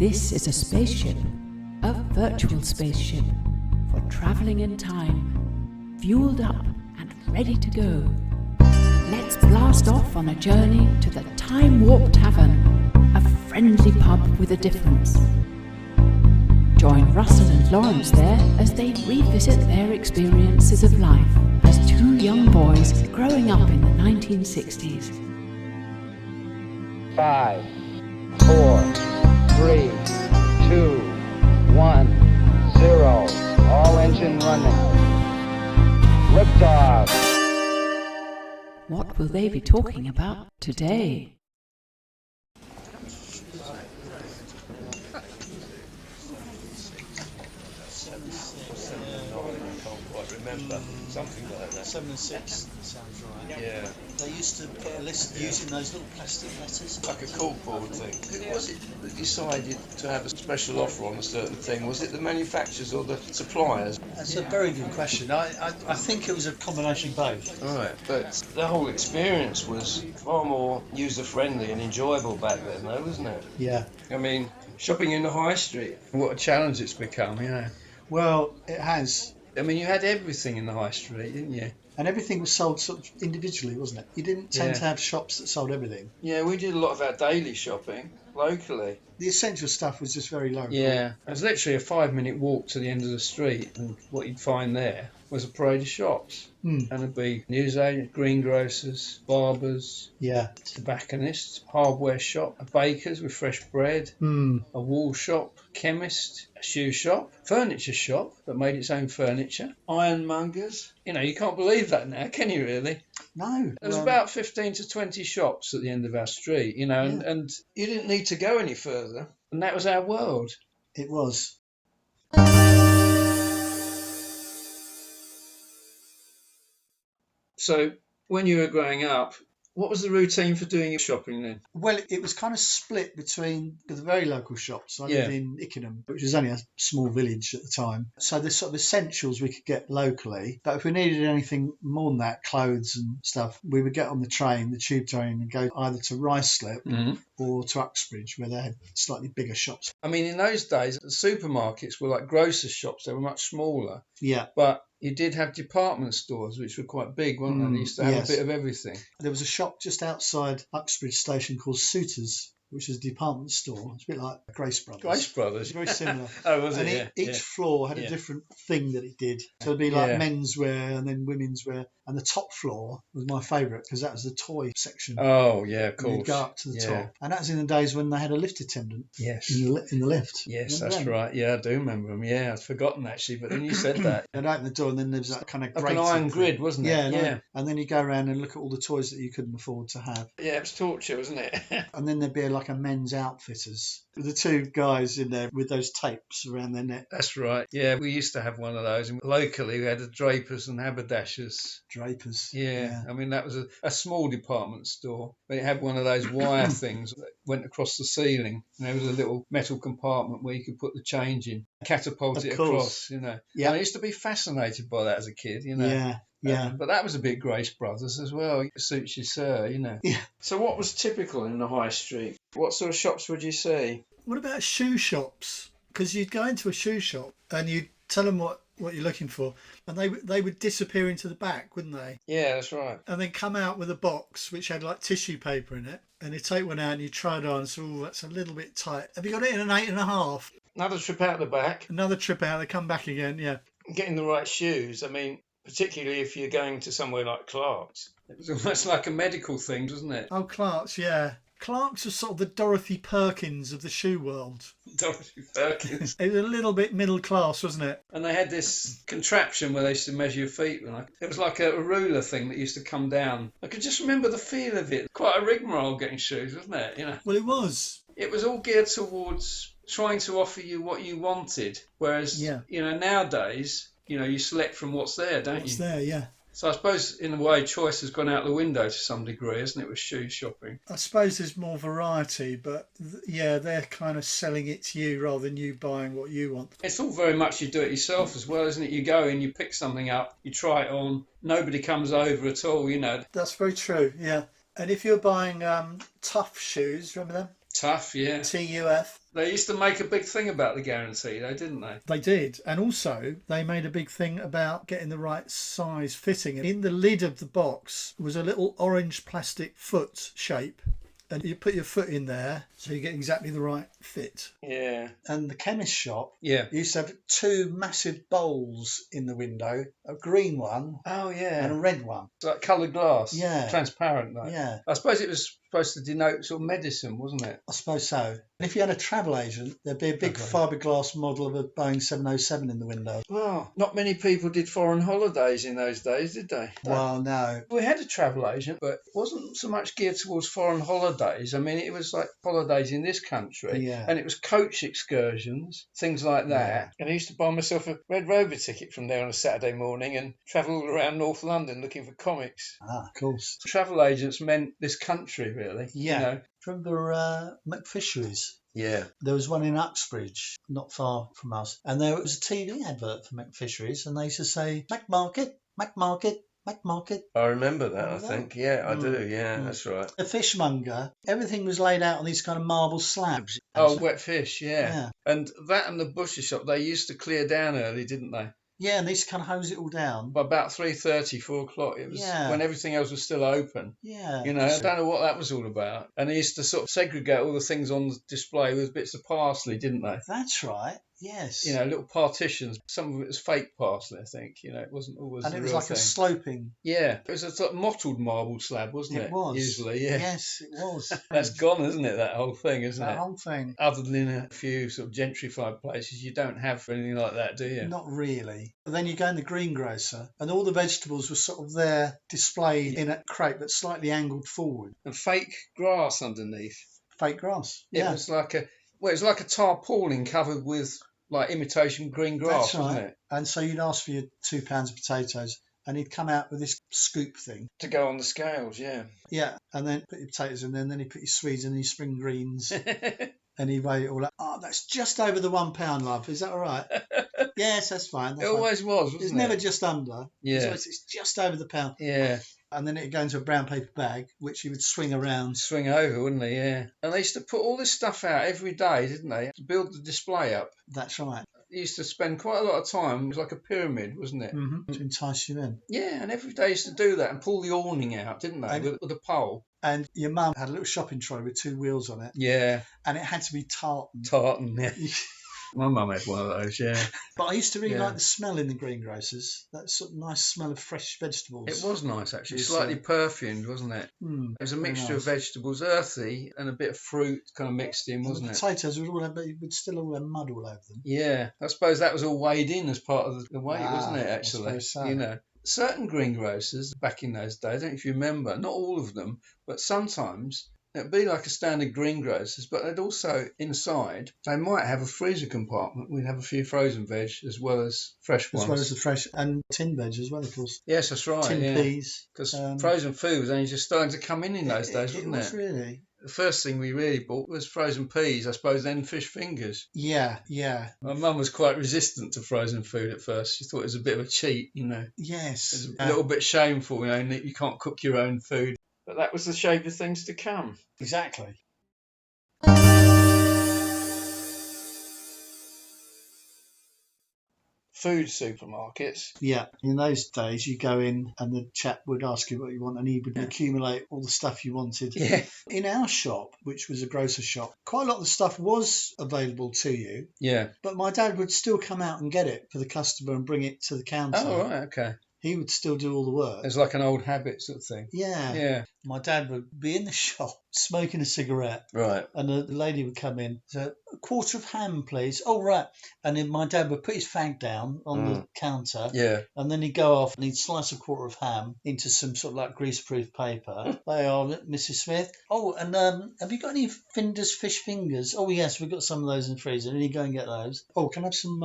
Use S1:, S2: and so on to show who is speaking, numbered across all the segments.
S1: This is a spaceship, a virtual spaceship, for travelling in time, fueled up and ready to go. Let's blast off on a journey to the Time Warp Tavern, a friendly pub with a difference. Join Russell and Lawrence there as they revisit their experiences of life as two young boys growing up in the 1960s.
S2: 5, 4, 3, 2, 1, 0. All engine running. Liftoff.
S1: What will they be talking about today?
S3: Remember something like that.
S4: 7 and 6 sounds right.
S3: Yeah.
S4: They used to put a list using those little plastic letters.
S3: Like a corkboard thing. Who was it that decided to have a special offer on a certain thing? Was it the manufacturers or the suppliers?
S4: That's a very good question. I think it was a combination of both.
S3: Right, but the whole experience was far more user-friendly and enjoyable back then, though, wasn't it?
S4: Yeah.
S3: I mean, shopping in the high street, what a challenge it's become, you know.
S4: Well, it has.
S3: I mean, you had everything in the high street, didn't you?
S4: And everything was sold sort of individually, wasn't it? You didn't tend
S3: Yeah.
S4: to have shops that sold everything.
S3: Yeah, we did a lot of our daily shopping locally.
S4: The essential stuff was just very local.
S3: Yeah, it was literally a 5-minute walk to the end of the street, and what you'd find there was a parade of shops. And it'd be newsagents, greengrocers, barbers,
S4: Yeah.
S3: tobacconists, hardware shop, a baker's with fresh bread, a wool shop, chemist, a shoe shop, furniture shop that made its own furniture, ironmongers. You know, you can't believe that now, can you really?
S4: No.
S3: There was about 15 to 20 shops at the end of our street, you know, and you didn't need to go any further. And that was our world.
S4: It was.
S3: So when you were growing up, what was the routine for doing your shopping then?
S4: Well, it was kind of split between the very local shops. I lived in Ickenham, which was only a small village at the time. So the sort of essentials we could get locally. But if we needed anything more than that, clothes and stuff, we would get on the train, the tube train, and go either to Ruislip or to Uxbridge, where they had slightly bigger shops.
S3: I mean, in those days, the supermarkets were like grocer shops. They were much smaller.
S4: Yeah.
S3: But you did have department stores, which were quite big, weren't they? They used to have a bit of everything.
S4: There was a shop just outside Uxbridge station called Suitors, which is a department store. It's a bit like Grace Brothers.
S3: Grace Brothers.
S4: Very similar.
S3: Oh, was it?
S4: And each floor had a different thing that it did. So it'd be like menswear and then women's wear. And the top floor was my favourite because that was the toy section.
S3: Oh, yeah, of course.
S4: You'd go up to the top. And that was in the days when they had a lift attendant.
S3: Yes.
S4: In the lift.
S3: Yes,
S4: Remember
S3: that's
S4: them?
S3: right. Yeah, I do remember them. Yeah, I'd forgotten actually, but then you said that.
S4: I'd open the door and then there was that kind of
S3: Like
S4: grating
S3: an iron
S4: thing.
S3: grid, wasn't it?
S4: Yeah. And then you go around and look at all the toys that you couldn't afford to have.
S3: Yeah, it was torture, wasn't it?
S4: And then there'd be like a men's outfitters with the two guys in there with those tapes around their neck.
S3: That's right. Yeah, we used to have one of those. And locally, we had the Drapers and Haberdashers.
S4: Drapers.
S3: Yeah. I mean, that was a small department store, but it had one of those wire things that went across the ceiling. And there was a little metal compartment where you could put the change in, catapult it across, you know.
S4: Yeah.
S3: And I used to be fascinated by that as a kid, you know.
S4: Yeah.
S3: But that was a bit Grace Brothers as well. It suits you, sir, you know.
S4: Yeah.
S3: So what was typical in the high street? What sort of shops would you see?
S5: What about shoe shops? Because you'd go into a shoe shop and you'd tell them what you're looking for, and they would disappear into the back, wouldn't they?
S3: Yeah, that's right.
S5: And then come out with a box which had like tissue paper in it, and you take one out and you try it on and say, oh, that's a little bit tight. Have you got it in an 8.5?
S3: Another trip out the back.
S5: Another trip out, they come back again, yeah.
S3: Getting the right shoes, I mean, particularly if you're going to somewhere like Clark's. It was almost like a medical thing, wasn't it?
S5: Oh, Clark's, yeah. Clark's was sort of the Dorothy Perkins of the shoe world.
S3: Dorothy Perkins.
S5: It was a little bit middle class, wasn't it?
S3: And they had this contraption where they used to measure your feet. It was like a ruler thing that used to come down. I could just remember the feel of it. Quite a rigmarole getting shoes, wasn't it? You know.
S5: Well, it was.
S3: It was all geared towards trying to offer you what you wanted. Whereas, you know, nowadays, you know, you select from what's there, don't you?
S5: What's there, yeah.
S3: So I suppose, in a way, choice has gone out the window to some degree, hasn't it, with shoe shopping?
S5: I suppose there's more variety, but yeah, they're kind of selling it to you rather than you buying what you want.
S3: It's all very much you do it yourself as well, isn't it? You go in, you pick something up, you try it on, nobody comes over at all, you know.
S5: That's very true, yeah. And if you're buying tough shoes, remember them?
S3: Tough, yeah.
S5: TUF.
S3: They used to make a big thing about the guarantee, though, didn't they?
S5: They did. And also, they made a big thing about getting the right size fitting. In the lid of the box was a little orange plastic foot shape. And you put your foot in there so you get exactly the right fit.
S3: Yeah.
S4: And the chemist shop
S3: Yeah.
S4: used to have two massive bowls in the window, a green one
S3: Oh, yeah.
S4: and a red one.
S3: It's like coloured glass.
S4: Yeah.
S3: Transparent, though.
S4: Yeah,
S3: I suppose it was supposed to denote sort of medicine, wasn't it?
S4: I suppose so. And if you had a travel agent, there'd be a big fiberglass model of a Boeing 707 in the window.
S3: Well, not many people did foreign holidays in those days, did they?
S4: Well, no.
S3: We had a travel agent, but it wasn't so much geared towards foreign holidays. I mean, it was like holidays in this country.
S4: Yeah.
S3: And it was coach excursions, things like that.
S4: Yeah.
S3: And I used to buy myself a Red Rover ticket from there on a Saturday morning and travel all around North London looking for comics.
S4: Ah, of course.
S3: Travel agents meant this country, really.
S4: Yeah.
S3: You know?
S4: Remember McFisheries?
S3: Yeah.
S4: There was one in Uxbridge, not far from us, and there was a TV advert for McFisheries, and they used to say, Mac Market, Mac Market, Mac Market.
S6: I remember that, I
S4: Remember
S6: think. Yeah, I do. Yeah,
S4: Mm.
S6: that's right.
S4: The fishmonger, everything was laid out on these kind of marble slabs.
S3: Oh, wet fish, yeah.
S4: Yeah.
S3: And that and the butcher shop, they used to clear down early, didn't they?
S4: Yeah, and they used to kind of hose it all down.
S3: By about 3:30, 4 o'clock. It was
S4: Yeah.
S3: when everything else was still open.
S4: Yeah.
S3: You know, I don't know what that was all about. And they used to sort of segregate all the things on the display with bits of parsley, didn't they?
S4: That's right. Yes.
S3: You know, little partitions. Some of it was fake parsley, I think. You know, it wasn't always
S4: and
S3: the
S4: it was
S3: real
S4: like
S3: thing.
S4: a sloping.
S3: Yeah, it was a sort of mottled marble slab, wasn't it?
S4: It was.
S3: Usually, yeah.
S4: Yes, it was.
S3: That's gone, isn't it? That whole thing, isn't
S4: That
S3: it?
S4: whole thing.
S3: Other than in a few sort of gentrified places, you don't have anything like that, do you?
S4: Not really. But then you go in the greengrocer, and all the vegetables were sort of there displayed in a crate but slightly angled forward.
S3: And fake grass underneath.
S4: Fake grass.
S3: It
S4: Yeah.
S3: was like a tarpaulin covered with like imitation green grass,
S4: That's right.
S3: wasn't it?
S4: And so you'd ask for your 2 pounds of potatoes, and he'd come out with this scoop thing.
S3: To go on the scales, yeah.
S4: Yeah, and then put your potatoes in there, and then he'd put your Swedes and your spring greens, and he'd weigh it all up. Oh, that's just over the £1, love. Is that all right? Yes, that's fine.
S3: It
S4: That's fine.
S3: always was, wasn't
S4: It's
S3: it?
S4: never just under.
S3: Yeah.
S4: It's just over the pound.
S3: Yeah.
S4: And then it'd go into a brown paper bag, which he would swing around.
S3: Swing over, wouldn't they? Yeah. And they used to put all this stuff out every day, didn't they? To build the display up.
S4: That's right.
S3: They used to spend quite a lot of time. It was like a pyramid, wasn't it?
S4: To entice you in.
S3: Yeah, and every day used to do that and pull the awning out, didn't they?
S4: And-
S3: With a pole.
S4: And your mum had a little shopping trolley with 2 wheels on it,
S3: Yeah.
S4: and it had to be tartan.
S3: Tartan, yeah. My mum had one of those, yeah.
S4: But I used to really
S3: Yeah.
S4: like the smell in the greengrocers. That sort of nice smell of fresh vegetables.
S3: It was nice, actually.
S4: It's,
S3: Slightly perfumed, wasn't it?
S4: Mm,
S3: It was a
S4: very
S3: mixture of
S4: nice.
S3: vegetables, earthy, and a bit of fruit kind of mixed in,
S4: And the
S3: wasn't it?
S4: potatoes would still all have mud all over them.
S3: Yeah, I suppose that was all weighed in as part of the weight, wasn't it,
S4: I
S3: actually?
S4: suppose so.
S3: You know, certain greengrocers back in those days, I don't know if you remember, not all of them, but sometimes it'd be like a standard greengrocers, but they'd also, inside, they might have a freezer compartment. We'd have a few frozen veg as well as fresh ones.
S4: As well as the fresh and tin veg as well, of course.
S3: Yes, that's right,
S4: Tin
S3: yeah.
S4: peas.
S3: Because
S4: um,
S3: frozen food was only just starting to come in those days,
S4: It
S3: wasn't
S4: was
S3: it?
S4: really.
S3: The first thing we really bought was frozen peas, I suppose, then fish fingers.
S4: Yeah.
S3: My mum was quite resistant to frozen food at first. She thought it was a bit of a cheat, you know.
S4: Yes.
S3: It's a little bit shameful, you know, that you can't cook your own food. But that was the shape of things to come.
S4: Exactly.
S3: Food supermarkets.
S4: Yeah. In those days, you go in and the chap would ask you what you want, and he would accumulate all the stuff you wanted.
S3: Yeah.
S4: In our shop, which was a grocer shop, quite a lot of the stuff was available to you,
S3: Yeah.
S4: but my dad would still come out and get it for the customer and bring it to the counter.
S3: Oh, right, okay.
S4: He would still do all the work.
S3: It's like an old habit sort of thing.
S4: Yeah.
S3: Yeah.
S4: My dad would be in the shop smoking a cigarette,
S3: Right.
S4: and the lady would come in, so a quarter of ham, please. Oh, right. And then my dad would put his fag down on the counter,
S3: Yeah.
S4: and then he'd go off and he'd slice a quarter of ham into some sort of like greaseproof paper. They are, Mrs. Smith. Oh, and have you got any Finder's fish fingers? Oh, yes, we've got some of those in the freezer. And he'd go and get those. Oh, can I have some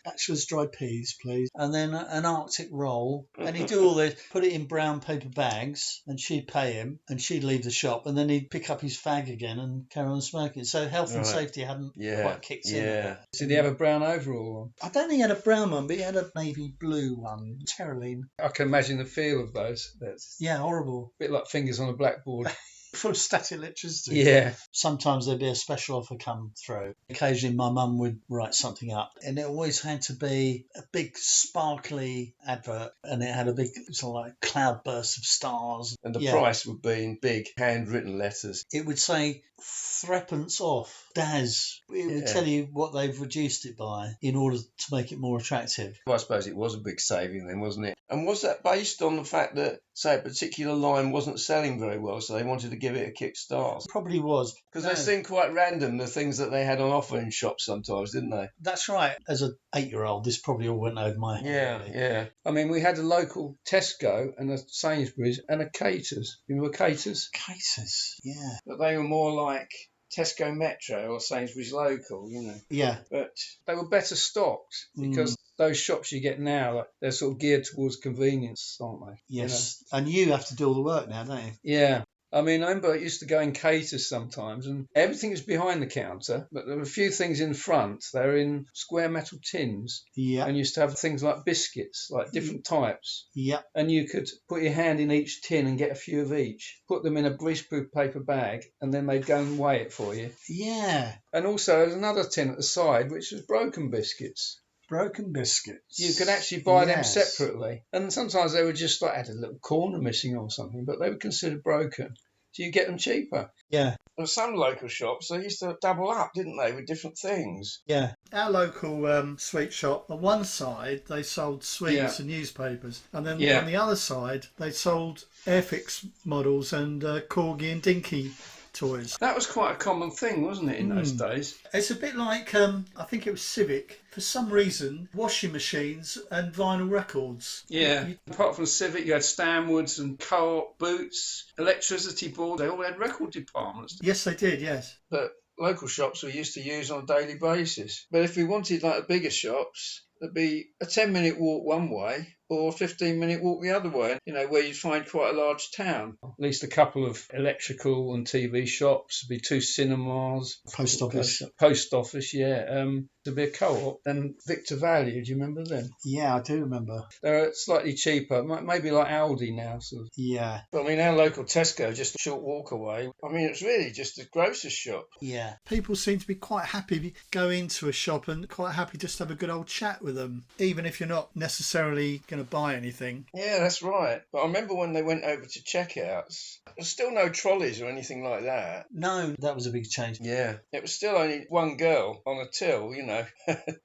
S4: bachelor's dried peas, please? And then an Arctic roll. And he'd do all this, put it in brown paper bags, and she'd pay him, and she'd leave the shop, and then he'd pick up his fag again and carry on smoking. So health and
S3: Right.
S4: safety hadn't
S6: Yeah.
S4: quite kicked in.
S6: Yeah.
S3: Did he have a brown overall on?
S4: I don't think he had a brown one, but he had a navy blue one. Terraline.
S3: I can imagine the feel of those. That's
S4: Yeah, horrible.
S3: a bit like fingers on a blackboard.
S4: Full of static electricity.
S3: Yeah.
S4: Sometimes there'd be a special offer come through. Occasionally my mum would write something up, and it always had to be a big sparkly advert, and it had a big sort of like cloudburst of stars.
S6: And the price would be in big handwritten letters.
S4: It would say threepence off Daz. It would tell you what they've reduced it by in order to make it more attractive.
S6: Well, I suppose it was a big saving then, wasn't it? And was that based on the fact that, say, a particular line wasn't selling very well, so they wanted to give it a kickstart?
S4: Probably was.
S6: Because they seemed quite random, the things that they had on offer in shops sometimes, didn't they?
S4: That's right. As an 8-year-old, this probably all went over my head.
S6: Yeah.
S3: I mean, we had a local Tesco and a Sainsbury's and a Caters. You remember Caters?
S4: Caters, yeah.
S3: But they were more like Tesco Metro or Sainsbury's Local, you know.
S4: Yeah.
S3: But they were better stocked because those shops you get now, like, they're sort of geared towards convenience, aren't they?
S4: Yes. You know? And you have to do all the work now, don't you?
S3: Yeah. I mean, I remember I used to go in Caters sometimes, and everything was behind the counter, but there were a few things in front. They were in square metal tins, and used to have things like biscuits, like different types.
S4: Yeah.
S3: And you could put your hand in each tin and get a few of each, put them in a greaseproof paper bag, and then they'd go and weigh it for you.
S4: Yeah.
S3: And also, there was another tin at the side, which was broken biscuits.
S4: Broken biscuits.
S3: You could actually buy them separately. And sometimes they were just like, had a little corner missing or something, but they were considered broken. So you get them cheaper.
S4: Yeah.
S6: And some local shops, they used to double up, didn't they, with different things?
S4: Yeah.
S5: Our local sweet shop, on one side, they sold sweets and newspapers. And then on the other side, they sold Airfix models and Corgi and Dinky toys.
S3: That was quite a common thing, wasn't it, in those days?
S5: It's a bit like, I think it was Civic. For some reason, washing machines and vinyl records.
S3: Yeah. Apart from Civic, you had Stanwoods and Co-op Boots, electricity board. They all had record departments.
S5: Yes, they did, yes.
S3: But local shops we used to use on a daily basis. But if we wanted like the bigger shops, there'd be a 10-minute walk one way or a 15-minute walk the other way, you know, where you'd find quite a large town. At least a couple of electrical and TV shops, there'd be 2 cinemas.
S4: Post office.
S3: Post office, yeah. There'd be a co-op. Then Victor Value, do you remember them?
S4: Yeah, I do remember.
S3: They're slightly cheaper, maybe like Aldi now. Sort of.
S4: Yeah.
S3: But I mean, our local Tesco, just a short walk away. I mean, it's really just a grocer's shop.
S4: Yeah.
S5: People seem to be quite happy to go into a shop and quite happy just to have a good old chat with them, even if you're not necessarily going to buy anything.
S6: Yeah, that's right. But I remember when they went over to checkouts, there's still no trolleys or anything like that.
S4: No, that was a big change.
S6: Yeah. It was still only one girl on a till, you know.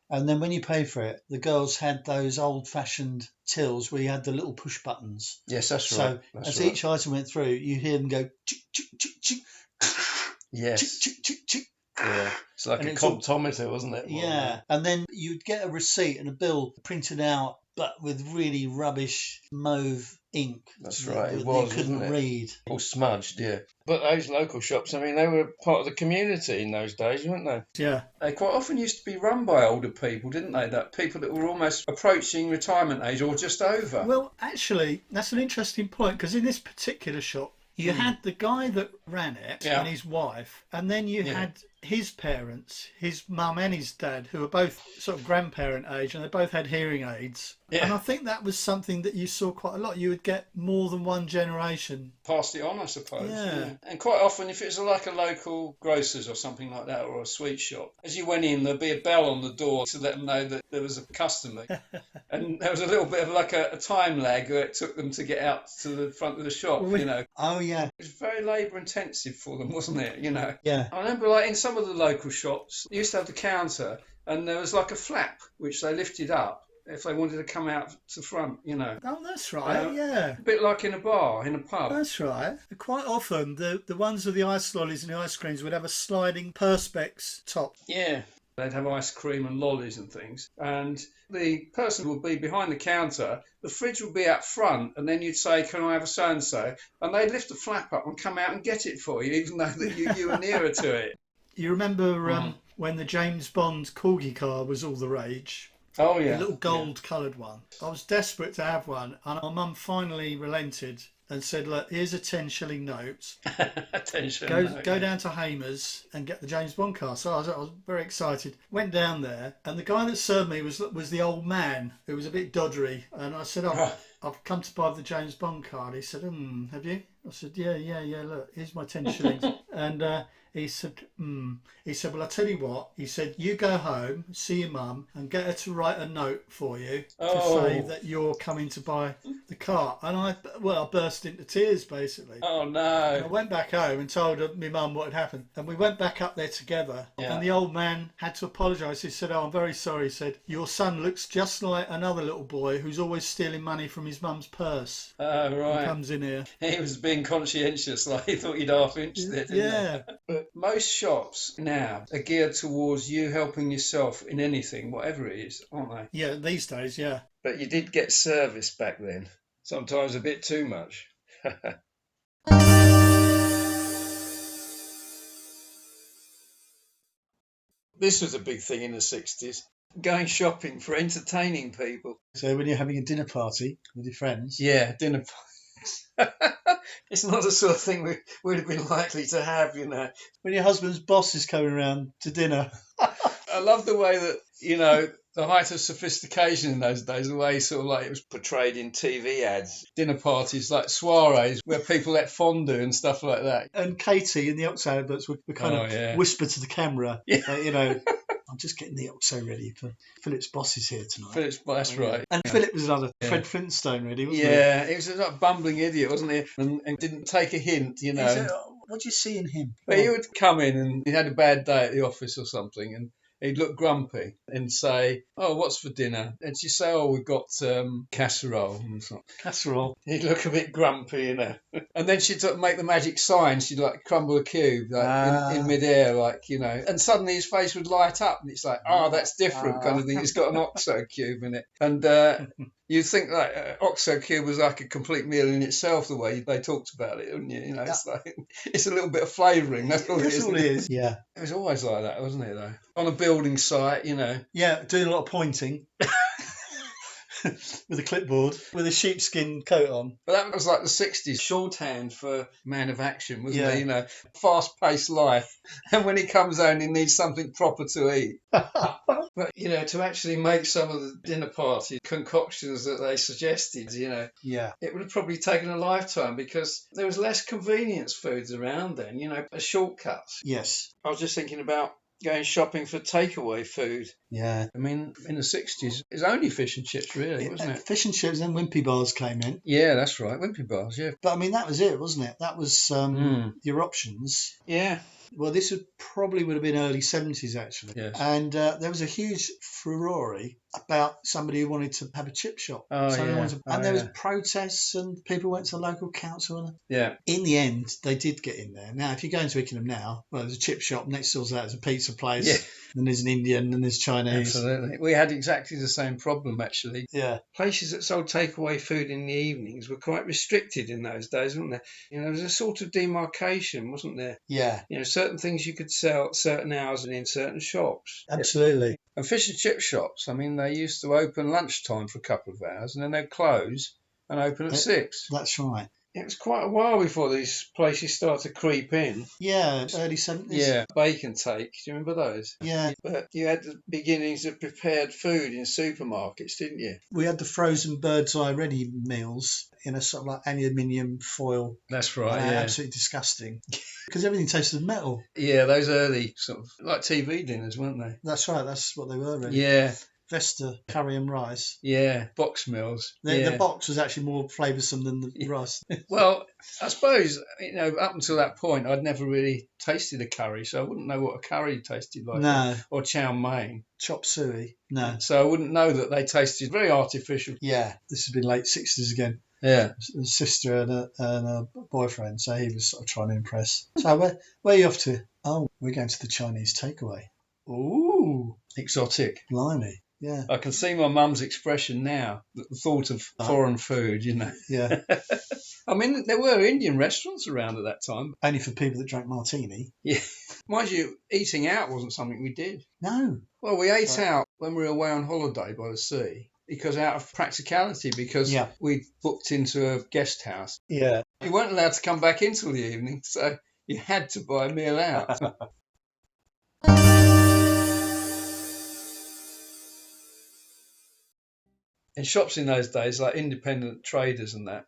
S4: And then when you pay for it, the girls had those old-fashioned tills where you had the little push buttons.
S6: Yes, that's
S4: so
S6: right. So
S4: as each item went through, you hear them go chick, chick, chick, chick.
S6: Yes.
S4: Chick, chick, chick, chick.
S6: Yeah. It's like
S4: And
S6: a
S4: it's all-
S6: comptometer, wasn't it?
S4: Yeah. And then you'd get a receipt and a bill printed out, but with really rubbish mauve ink.
S6: That's right.
S4: That
S6: It was,
S4: you couldn't
S6: wasn't it?
S4: read.
S6: All smudged, yeah. But those local shops, I mean, they were part of the community in those days, weren't they?
S5: Yeah.
S3: They quite often used to be run by older people, didn't they? That people that were almost approaching retirement age or just over.
S5: Well, actually, that's an interesting point, because in this particular shop, you had the guy that ran it and his wife, and then you had his parents, his mum and his dad, who were both sort of grandparent age, and they both had hearing aids.
S3: Yeah.
S5: And I think that was something that you saw quite a lot. You would get more than one generation.
S3: Passed it on, I suppose.
S5: Yeah.
S3: And quite often, if it was like a local grocer's or something like that, or a sweet shop, as you went in, there'd be a bell on the door to let them know that there was a customer. And there was a little bit of like a time lag where it took them to get out to the front of the shop, you know.
S4: Oh, yeah.
S3: It was very labour intensive for them, wasn't it? You know.
S4: Yeah.
S3: I remember, like in some of the local shops, they used to have the counter, and there was like a flap which they lifted up if they wanted to come out to front, you know.
S5: Oh, that's right, yeah.
S3: A bit like in a bar, in a pub.
S5: That's right. Quite often, the ones with the ice lollies and the ice creams would have a sliding perspex top.
S3: Yeah. They'd have ice cream and lollies and things. And the person would be behind the counter, the fridge would be out front, and then you'd say, can I have a so-and-so? And they'd lift the flap up and come out and get it for you, even though that you were nearer to it.
S5: You remember when the James Bond Corgi car was all the rage?
S3: Oh, yeah.
S5: A little gold-coloured one. I was desperate to have one, and my mum finally relented and said, look, here's a 10-shilling note. Go down to Hamer's and get the James Bond car. So I was very excited. Went down there, and the guy that served me was the old man, who was a bit doddery. And I said, I've come to buy the James Bond car. And he said, have you? I said, yeah, look, here's my 10 shillings. And he said, He said, well, I'll tell you what. He said, you go home, see your mum, and get her to write a note for you to say that you're coming to buy the cart. And I burst into tears, basically.
S3: Oh,
S5: And
S3: no.
S5: I went back home and told my mum what had happened. And we went back up there together.
S3: Yeah.
S5: And the old man had to apologise. He said, oh, I'm very sorry. He said, your son looks just like another little boy who's always stealing money from his mum's purse.
S3: Oh, right.
S5: He comes in here.
S3: He was being conscientious, like he thought you'd half-inched it, didn't
S5: Yeah.
S3: he? But most shops now are geared towards you helping yourself in anything, whatever it is, aren't they?
S5: Yeah, these days, yeah.
S6: But you did get service back then.
S3: Sometimes a bit too much. This was a big thing in the 60s. Going shopping for entertaining people.
S4: So when you're having a dinner party with your friends,
S3: Yeah, dinner parties. It's not the sort of thing we would have been likely to have, you know.
S4: when your husband's boss is coming around to dinner.
S3: I love the way that, you know, the height of sophistication in those days, the way sort of like it was portrayed in TV ads, dinner parties like soirees where people ate fondue and stuff like that.
S4: And Katie in the Oxo adverts would kind
S3: Oh,
S4: of
S3: yeah.
S4: whisper to the camera,
S3: Yeah.
S4: you know, I'm just getting the Oxo ready for Philip's boss is here tonight.
S3: Philip's, well, that's right.
S4: And Philip was another Fred Flintstone, really, wasn't he?
S3: Yeah, he was a like, bumbling idiot, wasn't he? And didn't take a hint, you
S4: He
S3: know.
S4: said, oh, what do you see in him?
S3: But he would come in and he had a bad day at the office or something, and he'd look grumpy and say, oh, what's for dinner? And she'd say, oh, we've got casserole. And so
S4: Casserole.
S3: he'd look a bit grumpy, you know. And then she'd sort of make the magic sign. She'd like crumble a cube like in midair, like, you know. And suddenly his face would light up and it's like, oh, that's different kind of thing. It's got an Oxo cube in it. And you'd think that Oxo cube was like a complete meal in itself, the way they talked about it, wouldn't you? You know, it's like, it's a little bit of flavouring. That's all it is.
S4: That's all it is. Yeah.
S3: It was always like that, wasn't it, though? On a building site, you know.
S4: Yeah, doing a lot of pointing. With a clipboard, with a sheepskin coat on.
S3: But that was like the 60s, shorthand for man of action, wasn't
S4: Yeah.
S3: it? You know, fast-paced life. And when he comes home, he needs something proper to eat. But, you know, to actually make some of the dinner party concoctions that they suggested, you know,
S4: Yeah.
S3: it would have probably taken a lifetime because there was less convenience foods around then, you know, shortcuts.
S4: Yes.
S3: I was just thinking about going shopping for takeaway food.
S4: Yeah.
S3: I mean, in the 60s, it was only fish and chips, really, wasn't it?
S4: Fish and chips and Wimpy bars came in.
S3: Yeah, that's right. Wimpy bars, yeah.
S4: But I mean, that was it, wasn't it? That was your options.
S3: Yeah.
S4: Well, this would have been early 70s, actually.
S3: Yes.
S4: And there was a huge furore about somebody who wanted to have a chip shop.
S3: Oh,
S4: Somebody
S3: yeah.
S4: wanted to-
S3: Oh,
S4: and there was
S3: yeah.
S4: protests and people went to the local council. And
S3: Yeah.
S4: in the end, they did get in there. Now, if you go into Ickenham now, well, there's a chip shop. Next door to that is a pizza place.
S3: Yeah.
S4: Then there's an Indian and there's Chinese.
S3: Absolutely. We had exactly the same problem, actually.
S4: Yeah.
S3: Places that sold takeaway food in the evenings were quite restricted in those days, weren't they? You know, there was a sort of demarcation, wasn't there?
S4: Yeah.
S3: You know, certain things you could sell at certain hours and in certain shops.
S4: Absolutely.
S3: And fish and chip shops, I mean, they used to open lunchtime for a couple of hours and then they'd close and open at 6.
S4: That's right.
S3: It was quite a while before these places started to creep in.
S4: Yeah, early 70s.
S3: Yeah, bacon take. Do you remember those?
S4: Yeah.
S3: But you had the beginnings of prepared food in supermarkets, didn't you?
S4: We had the frozen bird's eye ready meals in a sort of like aluminium foil.
S3: That's right, yeah.
S4: Absolutely disgusting. Because everything tasted of metal.
S3: Yeah, those early sort of like TV dinners, weren't they?
S4: That's right, that's what they were really.
S3: Yeah,
S4: Vesta curry and rice.
S3: yeah, box meals.
S4: The box was actually more flavoursome than the rice.
S3: Well, I suppose, you know, up until that point, I'd never really tasted a curry, so I wouldn't know what a curry tasted like.
S4: No.
S3: Or chow mein.
S4: Chop suey. No.
S3: So I wouldn't know that they tasted very artificial.
S4: Yeah, this has been late 60s again.
S3: Yeah.
S4: A sister and a boyfriend, so he was sort of trying to impress. So where are you off to? Oh, we're going to the Chinese takeaway. Ooh,
S3: Exotic.
S4: blimey. Yeah.
S3: I can see my mum's expression now, the thought of foreign food, you know.
S4: Yeah.
S3: I mean, there were Indian restaurants around at that time.
S4: Only for people that drank martini.
S3: Yeah. Mind you, eating out wasn't something we did.
S4: No.
S3: Well, we ate out when we were away on holiday by the sea. Because out of practicality, because we booked into a guest house.
S4: Yeah.
S3: You weren't allowed to come back in till the evening, so you had to buy a meal out. In shops in those days, like independent traders and that,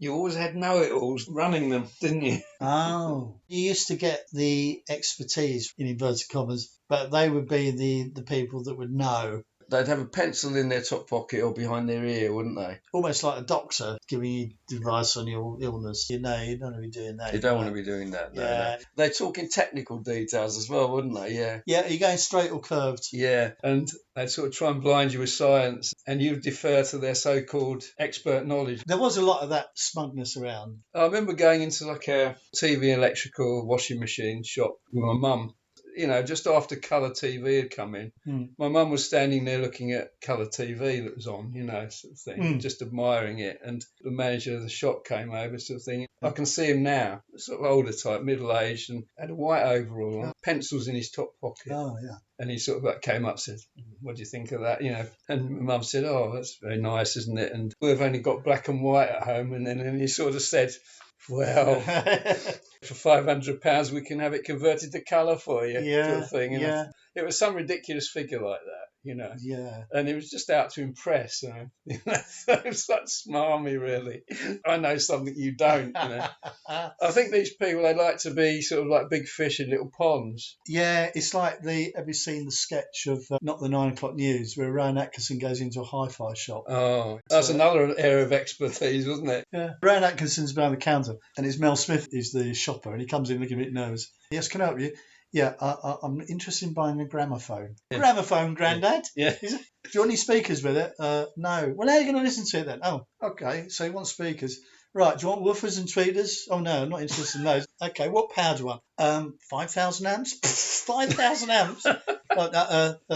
S3: You always had know-it-alls running them, didn't you?
S4: Oh, you used to get the expertise, in inverted commas, but they would be the people that would know.
S6: They'd have a pencil in their top pocket or behind their ear, wouldn't they?
S4: Almost like a doctor giving you advice on your illness. You know, you don't want to be doing that.
S6: You don't want to be doing that. No,
S4: Yeah.
S6: no. They'd talk in technical details as well, wouldn't they? Yeah.
S4: Yeah, are you going straight or curved?
S6: Yeah.
S3: And they'd sort of try and blind you with science, and you defer to their so-called expert knowledge.
S4: There was a lot of that smugness around.
S3: I remember going into like a TV, electrical, washing machine shop with my mum. You know, just after colour TV had come in, my mum was standing there looking at colour TV that was on, you know, sort of thing, just admiring it. And the manager of the shop came over, sort of thing. I can see him now, sort of older type, middle-aged, and had a white overall on, pencils in his top pocket.
S4: Oh, yeah.
S3: And he sort of like came up and said, "What do you think of that?" You know, and my mum said, "Oh, that's very nice, isn't it? And we've only got black and white at home." And then he sort of said, "Well, for £500 we can have it converted to colour for you," sort of thing. And it was some ridiculous figure like that, you know.
S4: Yeah.
S3: And it was just out to impress, you know. It was like smarmy, really. I know something you don't, you know. I think these people, they like to be sort of like big fish in little ponds.
S4: Yeah, it's like have you seen the sketch of Not the 9 O'Clock News where Rowan Atkinson goes into a hi-fi shop?
S3: Oh, that's another area of expertise, wasn't it?
S4: Yeah. Rowan Atkinson's behind the counter and it's Mel Smith is the shopper and he comes in looking a bit nervous. "Yes, can I help you?" "Yeah, I'm interested in buying a gramophone." Yeah. "Gramophone, Grandad?"
S3: Yeah.
S4: "Do you want any speakers with it?" "No." "Well, how are you going to listen to it then?" "Oh, okay, so you want speakers. Right, do you want woofers and tweeters?" "Oh, no, I'm not interested in those." "Okay, what power do you want?" 5,000 amps? 5,000 amps?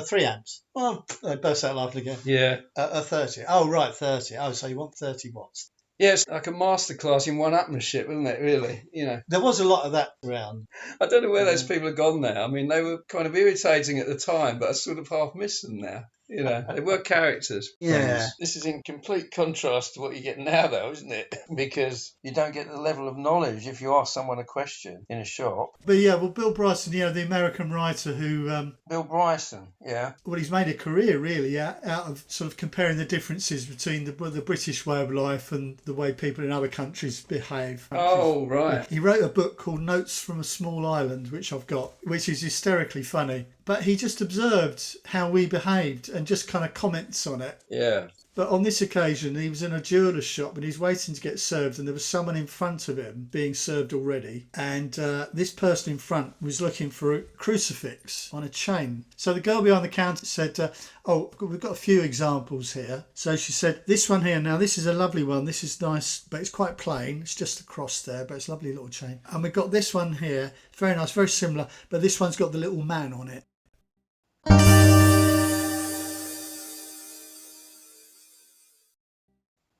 S4: 3 amps. Well, they burst out laughing again.
S3: Yeah.
S4: 30. Oh, right, 30. Oh, so you want 30 watts.
S3: Yeah, it's like a masterclass in one-upmanship, isn't it, really? You know,
S4: there was a lot of that around.
S3: I don't know where those people have gone now. I mean, they were kind of irritating at the time, but I sort of half miss them now. You know, they were characters.
S4: Yeah.
S3: This is in complete contrast to what you get now, though, isn't it?
S6: Because you don't get the level of knowledge if you ask someone a question in a shop.
S5: But yeah, well, Bill Bryson, you know, the American writer who...
S6: Bill Bryson, yeah.
S5: Well, he's made a career, really, out of sort of comparing the differences between the British way of life and the way people in other countries behave.
S3: Oh, right.
S5: He wrote a book called Notes from a Small Island, which I've got, which is hysterically funny. But he just observed how we behaved and just kind of comments on it.
S3: Yeah.
S5: But on this occasion, he was in a jeweller's shop and he's waiting to get served, and there was someone in front of him being served already. And this person in front was looking for a crucifix on a chain. So the girl behind the counter said, "Oh, we've got a few examples here." So she said, "This one here, now this is a lovely one. This is nice, but it's quite plain. It's just a cross there, but it's a lovely little chain. And we've got this one here, very nice, very similar, but this one's got the little man on it."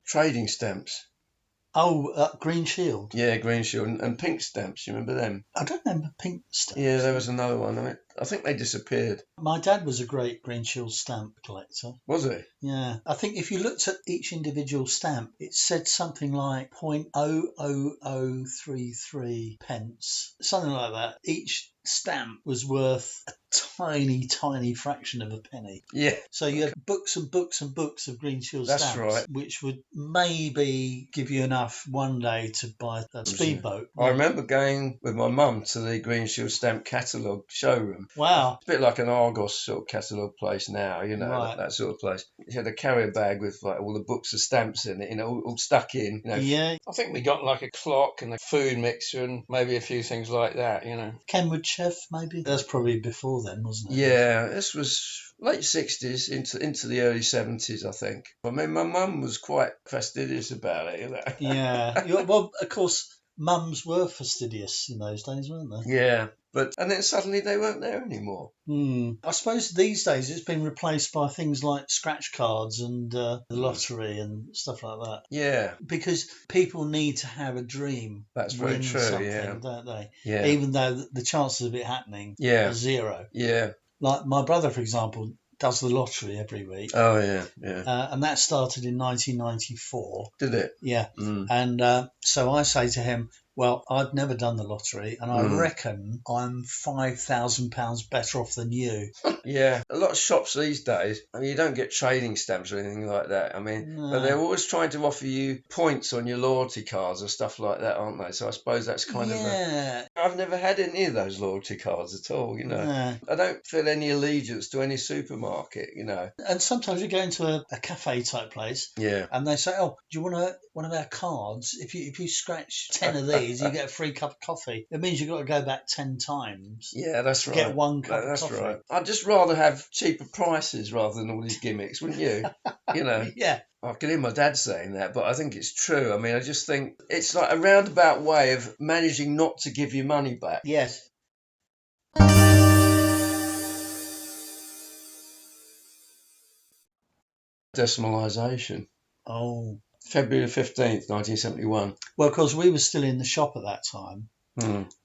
S6: Trading stamps.
S4: Oh, Green Shield.
S6: Yeah, Green Shield and pink stamps. You remember them?
S4: I don't remember pink stamps.
S6: Yeah, there was another one. I think they disappeared.
S4: My dad was a great Green Shield stamp collector.
S6: Was he?
S4: Yeah. I think if you looked at each individual stamp, it said something like 0.00033 pence, something like that. Each stamp was worth a tiny, tiny fraction of a penny.
S6: Yeah.
S4: So you had books and books and books of Green Shield stamps.
S6: That's right.
S4: Which would maybe give you enough one day to buy a speedboat.
S6: I remember going with my mum to the Green Shield stamp catalogue showroom.
S4: Wow.
S6: It's a bit like an Argos sort of catalogue place now, you know,
S4: Right.
S6: that sort of place. You had a carrier bag with like all the books of stamps in it, you know, all stuck in. You know.
S4: Yeah.
S3: I think we got like a clock and a food mixer and maybe a few things like that, you know.
S4: Kenwood Chef, maybe? That's probably before then, wasn't it?
S6: Yeah, this was late 60s into the early 70s, I think. I mean, my mum was quite fastidious about it, you know.
S4: Yeah. Well, of course, mums were fastidious in those days, weren't they?
S6: Yeah, and then suddenly they weren't there anymore.
S4: I suppose these days it's been replaced by things like scratch cards and the lottery and stuff like that.
S6: Yeah.
S4: Because people need to have a dream.
S6: That's very
S4: win
S6: true,
S4: something,
S6: yeah.
S4: don't they?
S6: Yeah.
S4: Even though the chances of it happening
S6: Yeah.
S4: are zero.
S6: Yeah.
S4: Like my brother, for example, does the lottery every week.
S6: Oh, yeah,
S4: and that started in 1994.
S6: Did it?
S4: Yeah. And so I say to him, Well, I've never done the lottery, and I reckon I'm £5,000 better off than you.
S6: Yeah, a lot of shops these days, I mean, you don't get trading stamps or anything like that. I mean, but they're always trying to offer you points on your loyalty cards or stuff like that, aren't they? So I suppose that's kind of I've never had any of those loyalty cards at all, you know.
S4: No.
S6: I don't feel any allegiance to any supermarket, you know.
S4: And sometimes you go into a cafe type place, and they say, "Oh, do you want one of our cards? If you scratch 10 of these, you get a free cup of coffee." It means you've got to go back 10 times.
S6: Yeah, that's right.
S4: Get one cup of
S6: That's
S4: coffee.
S6: right. I'd just rather have cheaper prices rather than all these gimmicks, wouldn't you? You know.
S4: Yeah.
S6: I can hear my dad saying that, but I think it's true. I mean, I just think it's like a roundabout way of managing not to give you money back.
S4: Yes.
S6: Decimalisation.
S4: Oh.
S6: February the 15th, 1971.
S4: Well, of course, we were still in the shop at that time.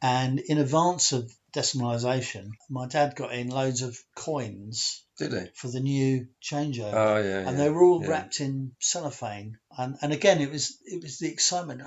S4: And in advance of decimalisation, my dad got in loads of coins.
S6: Did he?
S4: For the new changeover.
S6: Oh, yeah.
S4: And they were all wrapped in cellophane. And again, it was the excitement.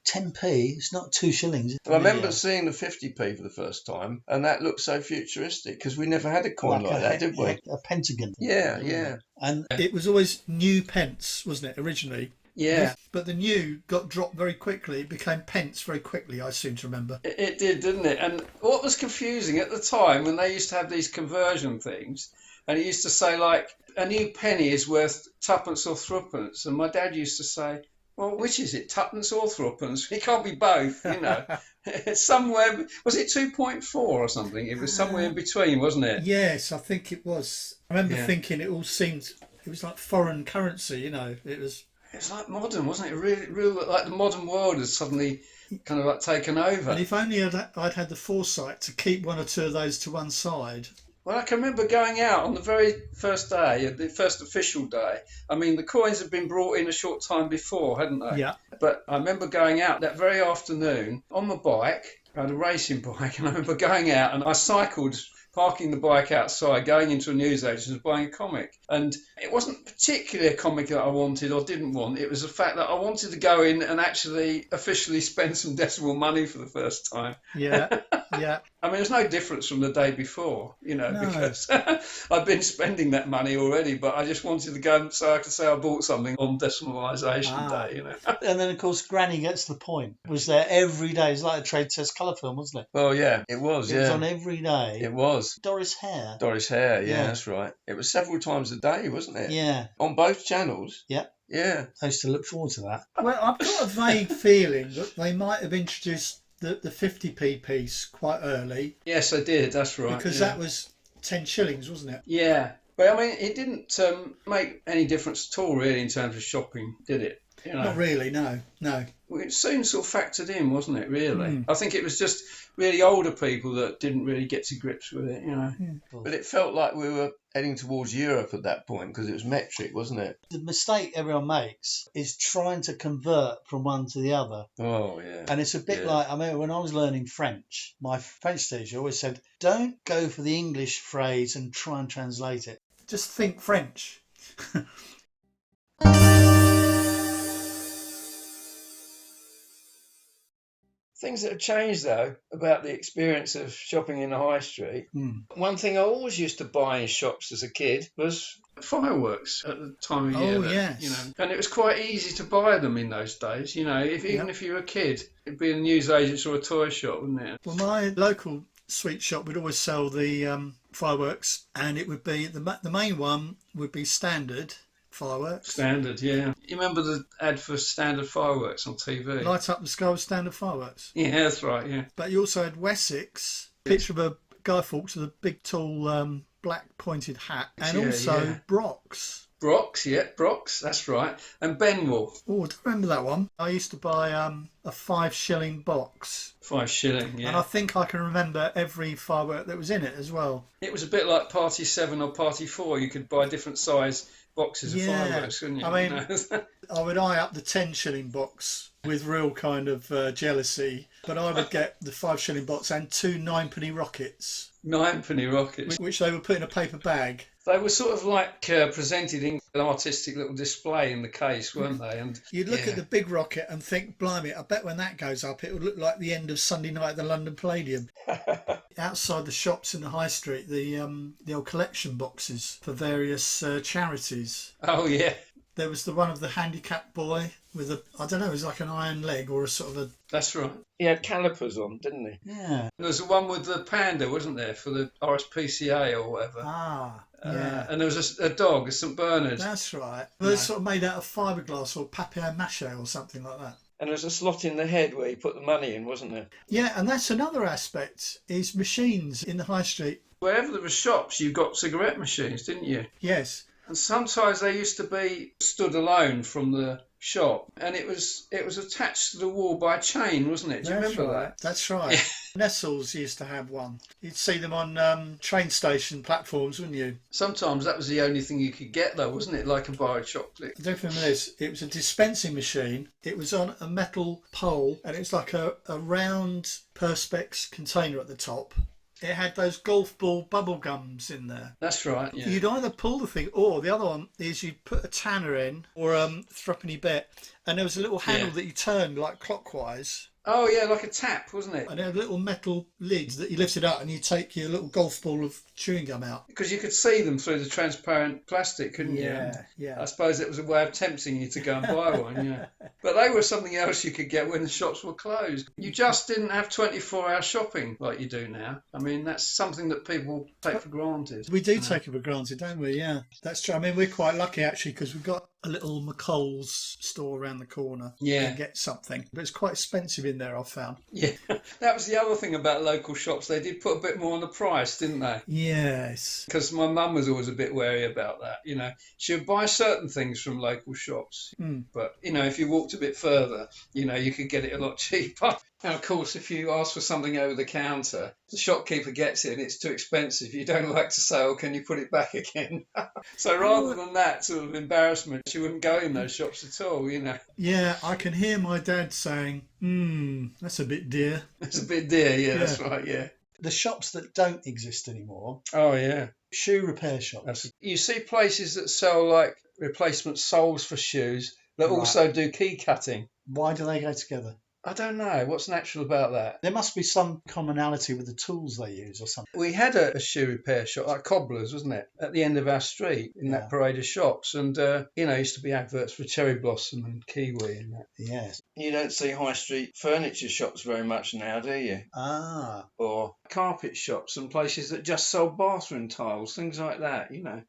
S4: 10p, it's not 2 shillings.
S6: Well, I remember seeing the 50p for the first time, and that looked so futuristic because we never had a coin like that, did we?
S4: A pentagon.
S6: Yeah.
S5: And it was always new pence, wasn't it, originally?
S3: Yeah.
S5: But the new got dropped very quickly. It became pence very quickly, I seem to remember.
S3: It did, didn't it? And what was confusing at the time when they used to have these conversion things, and it used to say, like, a new penny is worth twopence or threepence. And my dad used to say, well, which is it, twopence or threepence? It can't be both, you know. It's somewhere, was it 2.4 or something? It was somewhere in between, wasn't it?
S5: Yes, I think it was. I remember thinking it all seemed, it was like foreign currency, you know. It was
S3: like modern, wasn't it? Real, like the modern world has suddenly kind of like taken over.
S5: And if only I'd had the foresight to keep one or two of those to one side.
S3: Well, I can remember going out on the very first day, the first official day. I mean, the coins had been brought in a short time before, hadn't they?
S5: Yeah.
S3: But I remember going out that very afternoon on my bike. I had a racing bike, and I remember going out and I cycled, parking the bike outside, going into a newsagent and buying a comic. And it wasn't particularly a comic that I wanted or didn't want. It was the fact that I wanted to go in and actually officially spend some decimal money for the first time.
S5: Yeah, yeah.
S3: I mean, there's no difference from the day before, you know, because I've been spending that money already, but I just wanted to go so I could say I bought something on decimalisation day, you know.
S4: And then, of course, Granny Gets the Point was there every day. It's like a trade test colour film, wasn't it?
S6: Well, yeah, it was,
S4: It was on every day.
S6: It was.
S4: Doris Hare.
S6: Doris Hare, yeah, that's right. It was several times a day, wasn't it?
S4: Yeah.
S6: On both channels.
S4: Yeah.
S6: Yeah.
S4: I used to look forward to that.
S5: Well, I've got a vague feeling that they might have introduced the 50p piece quite early.
S3: Yes, I did, that's right.
S5: Because that was 10 shillings, wasn't it?
S3: Yeah. But, I mean, it didn't make any difference at all, really, in terms of shopping, did it? You know?
S5: Not really, no.
S3: Well, it soon sort of factored in, wasn't it, really? I think it was just really older people that didn't really get to grips with it, you know.
S6: But it felt like we were heading towards Europe at that point because it was metric, wasn't it?
S4: The mistake everyone makes is trying to convert from one to the other.
S6: Oh, yeah.
S4: And it's a bit like, I mean, when I was learning French, my French teacher always said, don't go for the English phrase and try and translate it.
S5: Just think French.
S3: Things that have changed, though, about the experience of shopping in the high street. One thing I always used to buy in shops as a kid was fireworks at the time of year.
S5: Oh, yes.
S3: You know, and it was quite easy to buy them in those days. You know, even if you were a kid, it'd be in newsagents or a toy shop, wouldn't it?
S5: Well, my local sweet shop would always sell the fireworks, and it would be the main one would be Standard fireworks.
S3: Standard, yeah. You remember the ad for Standard fireworks on TV?
S5: Light up the sky with Standard fireworks.
S3: Yeah, that's right, yeah.
S5: But you also had Wessex, picture of a Guy Fawkes with a big tall black pointed hat, and also Brock's.
S3: Brock's, that's right. And Benwell.
S5: Oh, I don't remember that one. I used to buy a 5 shilling box.
S3: 5 shilling, yeah.
S5: And I think I can remember every firework that was in it as well.
S3: It was a bit like Party 7 or Party 4. You could buy different size boxes of fireworks, couldn't you?
S5: I mean, I would eye up the 10 shilling box with real kind of jealousy, but I would get the 5 shilling box and 2 9-penny rockets.
S3: 9-penny rockets.
S5: Which they would put in a paper bag.
S3: They were sort of like presented in an artistic little display in the case, weren't they? And
S5: You'd look at the big rocket and think, blimey, I bet when that goes up, it would look like the end of Sunday night at the London Palladium. Outside the shops in the high street, the old collection boxes for various charities.
S3: Oh, yeah.
S5: There was the one of the handicapped boy with I don't know, it was like an iron leg or a sort of a...
S3: That's right.
S6: He had calipers on, didn't he?
S5: Yeah.
S3: There was the one with the panda, wasn't there, for the RSPCA or whatever.
S5: Ah, yeah.
S3: And there was a dog, a St Bernard.
S5: That's right. Well, it's sort of made out of fiberglass or papier-mâché or something like that.
S6: And there was a slot in the head where you put the money in, wasn't there?
S5: Yeah, and that's another aspect, is machines in the high street.
S3: Wherever there were shops, you got cigarette machines, didn't you?
S5: Yes.
S3: And sometimes they used to be stood alone from the shop, and it was attached to the wall by a chain, wasn't it? Do you remember that?
S5: That's right. Nestles used to have one. You'd see them on train station platforms, wouldn't you?
S3: Sometimes that was the only thing you could get, though, wasn't it? Like a bar of chocolate.
S5: I don't remember this. It was a dispensing machine. It was on a metal pole, and it was like a round Perspex container at the top. It had those golf ball bubble gums in there.
S3: That's right, yeah.
S5: You'd either pull the thing, or the other one is you'd put a tanner in, or threepenny bit, and there was a little handle that you turned like clockwise.
S3: Oh, yeah, like a tap, wasn't it?
S5: And it had little metal lids that you lifted up, and you take your little golf ball of chewing gum out.
S3: Because you could see them through the transparent plastic, couldn't you?
S5: Yeah.
S3: I suppose it was a way of tempting you to go and buy one, yeah. But they were something else you could get when the shops were closed. You just didn't have 24-hour shopping like you do now. I mean, that's something that people take for granted.
S5: We do take it for granted, don't we? Yeah, that's true. I mean, we're quite lucky, actually, because we've got a little McColl's store around the corner.
S3: Yeah.
S5: And get something. But it's quite expensive in there, I've found.
S3: Yeah, that was the other thing about local shops. They did put a bit more on the price, didn't they?
S5: Yes.
S3: Because my mum was always a bit wary about that. You know, she would buy certain things from local shops. But, you know, if you walked a bit further, you know, you could get it a lot cheaper. And of course, if you ask for something over the counter, the shopkeeper gets it and it's too expensive. You don't like to say, oh, can you put it back again? So rather than that sort of embarrassment, she wouldn't go in those shops at all, you know.
S5: Yeah, I can hear my dad saying, that's a bit dear.
S3: It's a bit dear, yeah, that's right, yeah.
S4: The shops that don't exist anymore,
S3: Oh, yeah.
S4: shoe repair shops.
S3: You see places that sell like replacement soles for shoes that also do key cutting.
S4: Why do they go together?
S3: I don't know. What's natural about that?
S4: There must be some commonality with the tools they use or something.
S3: We had a shoe repair shop, like Cobbler's, wasn't it? At the end of our street in that parade of shops. And, you know, used to be adverts for Cherry Blossom and Kiwi and that.
S4: Yes.
S6: You don't see high street furniture shops very much now, do you?
S4: Ah.
S3: Or carpet shops and places that just sell bathroom tiles, things like that, you know.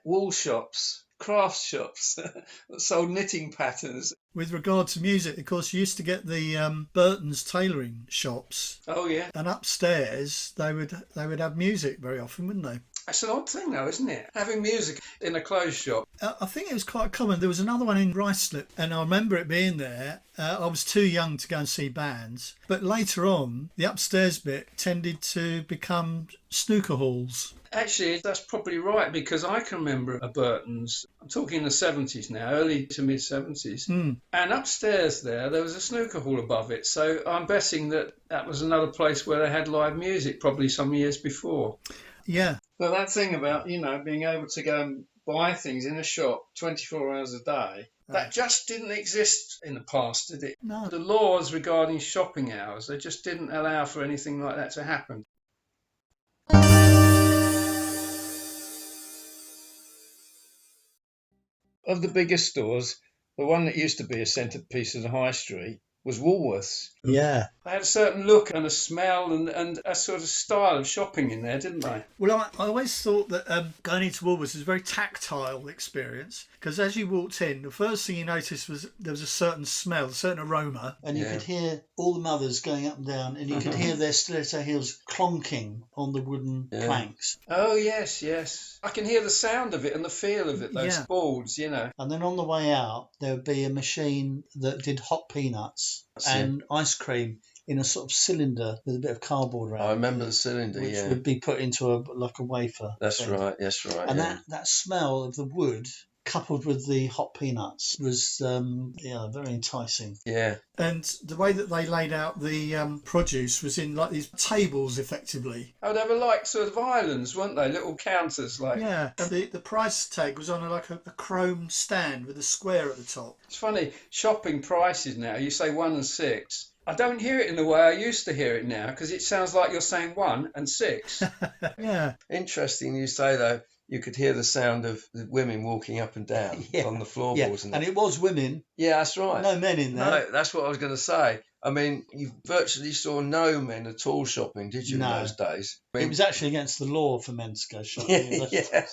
S3: Wool shops. Craft shops that sold knitting patterns.
S5: With regard to music, of course, you used to get the Burton's tailoring shops.
S3: Oh, yeah.
S5: And upstairs, they would have music very often, wouldn't they?
S3: That's an odd thing, though, isn't it? Having music in a clothes shop.
S5: I think it was quite common. There was another one in Ruislip, and I remember it being there. I was too young to go and see bands. But later on, the upstairs bit tended to become snooker halls.
S3: Actually, that's probably right, because I can remember a Burton's, I'm talking the 70s now, early to mid-70s, and upstairs there was a snooker hall above it, so I'm betting that was another place where they had live music, probably some years before.
S5: Yeah.
S3: But that thing about, you know, being able to go and buy things in a shop 24 hours a day, that just didn't exist in the past, did it?
S5: No.
S3: The laws regarding shopping hours, they just didn't allow for anything like that to happen. Of the biggest stores, the one that used to be a centrepiece of the high street was Woolworths.
S4: Yeah.
S3: They had a certain look and a smell and a sort of style of shopping in there, didn't they?
S5: Well, I always thought that going into Woolworths was a very tactile experience, because as you walked in, the first thing you noticed was there was a certain smell, a certain aroma.
S4: And you could hear all the mothers going up and down, and you could hear their stiletto heels clonking on the wooden planks.
S3: Oh, yes, yes. I can hear the sound of it and the feel of it, those boards, you know.
S4: And then on the way out, there would be a machine that did hot peanuts and ice cream in a sort of cylinder with a bit of cardboard around.
S6: I remember the cylinder,
S4: which would be put into a wafer.
S6: That's
S4: thing.
S6: right, that's right.
S4: And that smell of the wood coupled with the hot peanuts was very enticing.
S6: Yeah.
S5: And the way that they laid out the produce was in like these tables, effectively.
S3: Oh, they were like sort of islands, weren't they? Little counters, like.
S5: Yeah, and the price tag was on a chrome stand with a square at the top.
S3: It's funny, shopping prices now. You say 1 and 6. I don't hear it in the way I used to hear it now because it sounds like you're saying 1 and 6.
S5: Yeah.
S6: Interesting you say, though. You could hear the sound of the women walking up and down on the floorboards.
S4: And it was women.
S6: Yeah, that's right.
S4: No men in there.
S6: No, that's what I was going to say. I mean, you virtually saw no men at all shopping, did you, in those days? I mean,
S4: it was actually against the law for men to go shopping.
S6: Yeah.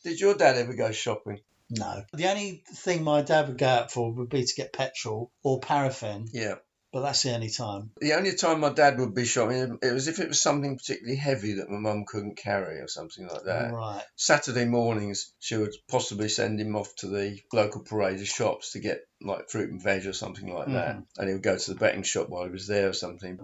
S6: Did your dad ever go shopping?
S4: No. The only thing my dad would go out for would be to get petrol or paraffin.
S6: Yeah.
S4: But that's the only time.
S6: The only time my dad would be shopping, it was if it was something particularly heavy that my mum couldn't carry or something like that.
S4: Right.
S6: Saturday mornings, she would possibly send him off to the local parade of shops to get like fruit and veg or something like that. And he would go to the betting shop while he was there or something.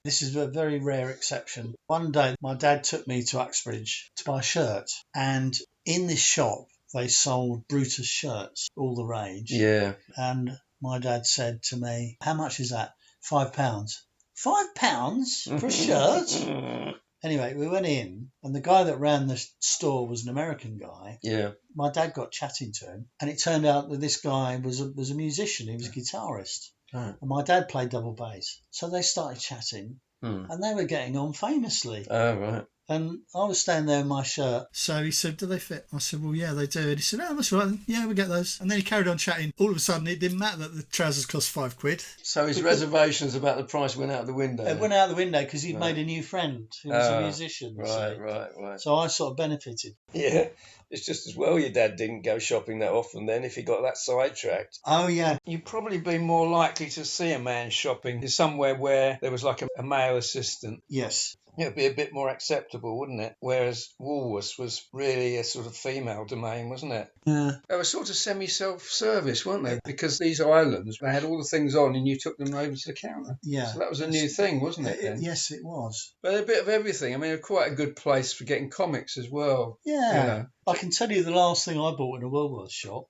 S4: This is a very rare exception. One day, my dad took me to Uxbridge to buy a shirt. And in this shop, they sold Brutus shirts, all the rage.
S6: Yeah.
S4: And my dad said to me, how much is that? £5. £5 for a shirt? Anyway, we went in, and the guy that ran the store was an American guy.
S6: Yeah.
S4: My dad got chatting to him, and it turned out that this guy was a musician. He was a guitarist.
S6: Right.
S4: And my dad played double bass. So they started chatting, and they were getting on famously.
S6: Oh, right.
S4: And I was standing there in my shirt.
S5: So he said, do they fit? I said, well, yeah, they do. And he said, oh, that's right. Yeah, we get those. And then he carried on chatting. All of a sudden, it didn't matter that the trousers cost £5.
S6: So his reservations about the price went out the window.
S4: It went out the window because he'd made a new friend who was a musician.
S6: Right.
S4: So I sort of benefited.
S6: Yeah. It's just as well your dad didn't go shopping that often then if he got that sidetracked.
S4: Oh, yeah.
S3: You'd probably be more likely to see a man shopping somewhere where there was like a male assistant.
S4: Yes.
S3: It would be a bit more acceptable, wouldn't it? Whereas Woolworths was really a sort of female domain, wasn't it?
S4: Yeah.
S3: They were sort of semi-self-service, weren't they? Because these islands, they had all the things on and you took them over to the counter.
S4: Yeah.
S3: So that was a new thing, wasn't it then?
S4: Yes, it was.
S3: But a bit of everything. I mean, quite a good place for getting comics as well.
S4: Yeah.
S3: You know.
S4: I can tell you the last thing I bought in a Woolworths shop